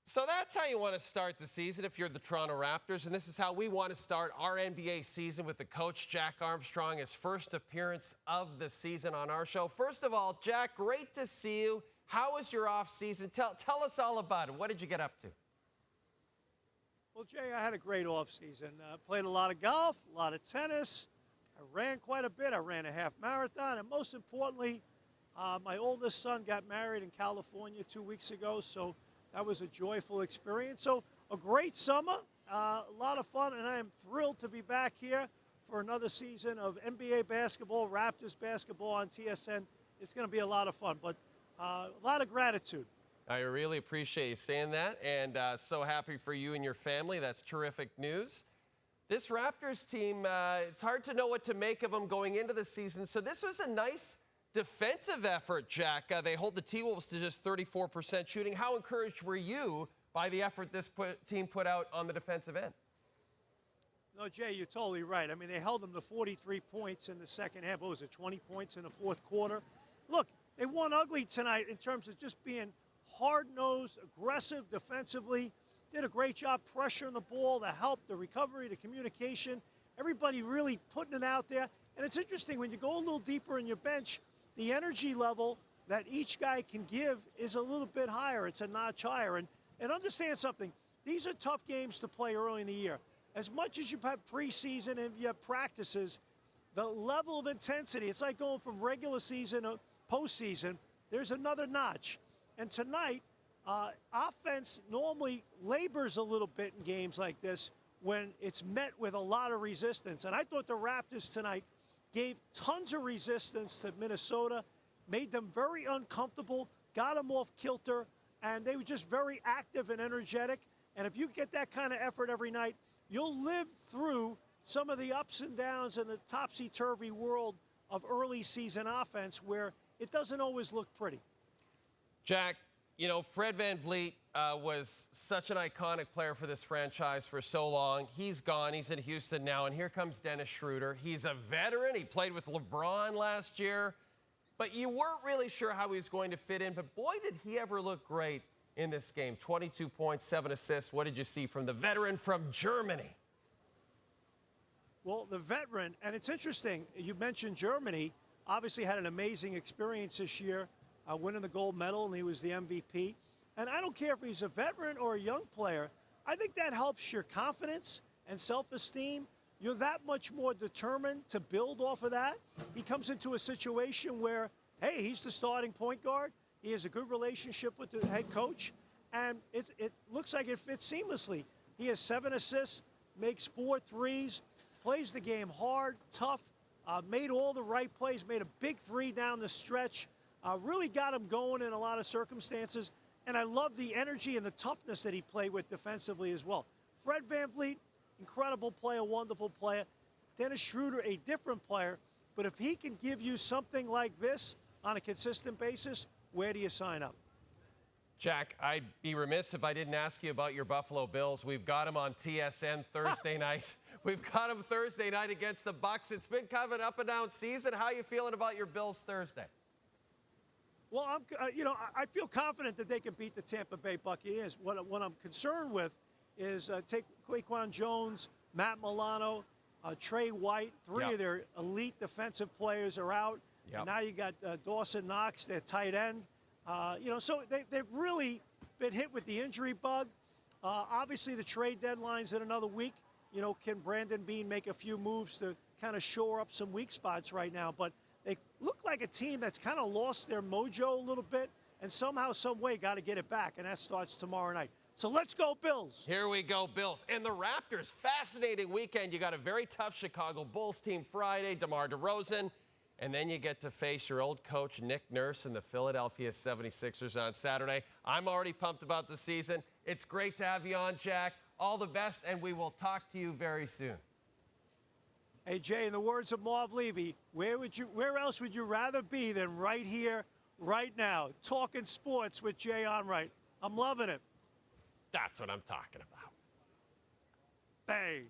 So that's how you want to start the season if you're the Toronto Raptors, and this is how we want to start our NBA season with the coach, Jack Armstrong, his first appearance of the season on our show. First of all, Jack, great to see you. How was your off season? Tell us all about it. What did you get up to? Well, Jay, I had a great off season. Played a lot of golf, a lot of tennis. I ran quite a bit. I ran a half marathon, and most importantly, my oldest son got married in California 2 weeks ago, so that was a joyful experience. So a great summer, a lot of fun, and I am thrilled to be back here for another season of NBA basketball, Raptors basketball on TSN. It's going to be a lot of fun, but a lot of gratitude. I really appreciate you saying that, and so happy for you and your family. That's terrific news. This Raptors team, it's hard to know what to make of them going into the season. So this was a nice defensive effort, Jack. They hold the T-Wolves to just 34% shooting. How encouraged were you by the effort this team put out on the defensive end? No, Jay, you're totally right. I mean, they held them to 43 points in the second half. What was it, 20 points in the fourth quarter? Look, they won ugly tonight in terms of just being hard-nosed, aggressive defensively. Did a great job pressuring the ball, the help, the recovery, the communication. Everybody really putting it out there. And it's interesting, when you go a little deeper in your bench, the energy level that each guy can give is a little bit higher. It's a notch higher. And understand something. These are tough games to play early in the year. As much as you have preseason and you have practices, the level of intensity, it's like going from regular season to postseason. There's another notch. And tonight, offense normally labors a little bit in games like this when it's met with a lot of resistance. And I thought the Raptors tonight gave tons of resistance to Minnesota, made them very uncomfortable, got them off kilter, and they were just very active and energetic. And if you get that kind of effort every night, you'll live through some of the ups and downs in the topsy-turvy world of early season offense where it doesn't always look pretty. Jack, you know, Fred VanVleet was such an iconic player for this franchise for so long. He's gone. He's in Houston now. And here comes Dennis Schroder. He's a veteran. He played with LeBron last year. But you weren't really sure how he was going to fit in. But boy, did he ever look great in this game. 22 points, 7 assists. What did you see from the veteran from Germany? Well, the veteran, and it's interesting, you mentioned Germany, obviously had an amazing experience this year, winning the gold medal, and he was the MVP. And I don't care if he's a veteran or a young player. I think that helps your confidence and self-esteem. You're that much more determined to build off of that. He comes into a situation where, hey, he's the starting point guard. He has a good relationship with the head coach, and it looks like it fits seamlessly. He has 7 assists, makes 4 threes, plays the game hard, tough, made all the right plays, made a big 3 down the stretch, really got him going in a lot of circumstances. And I love the energy and the toughness that he played with defensively as well. Fred VanVleet, incredible player, wonderful player. Dennis Schroder, a different player. But if he can give you something like this on a consistent basis, where do you sign up? Jack, I'd be remiss if I didn't ask you about your Buffalo Bills. We've got them on TSN Thursday night. We've got them Thursday night against the Bucks. It's been kind of an up-and-down season. How are you feeling about your Bills Thursday? Well, I feel confident that they can beat the Tampa Bay Buccaneers. What I'm concerned with is take Quaquan Jones, Matt Milano, Trey White. 3 of their elite defensive players are out. And now you got Dawson Knox, their tight end. So they've really been hit with the injury bug. Obviously, the trade deadline's in another week. Can Brandon Beane make a few moves to kind of shore up some weak spots right now? But they look like a team that's kind of lost their mojo a little bit and somehow, some way got to get it back, and that starts tomorrow night. So let's go Bills. Here we go, Bills. And the Raptors, fascinating weekend. You got a very tough Chicago Bulls team Friday, DeMar DeRozan, and then you get to face your old coach, Nick Nurse, and the Philadelphia 76ers on Saturday. I'm already pumped about the season. It's great to have you on, Jack. All the best, and we will talk to you very soon. Hey, Jay, in the words of Marv Levy, where else would you rather be than right here, right now, talking sports with Jay Onrait? I'm loving it. That's what I'm talking about. Bang.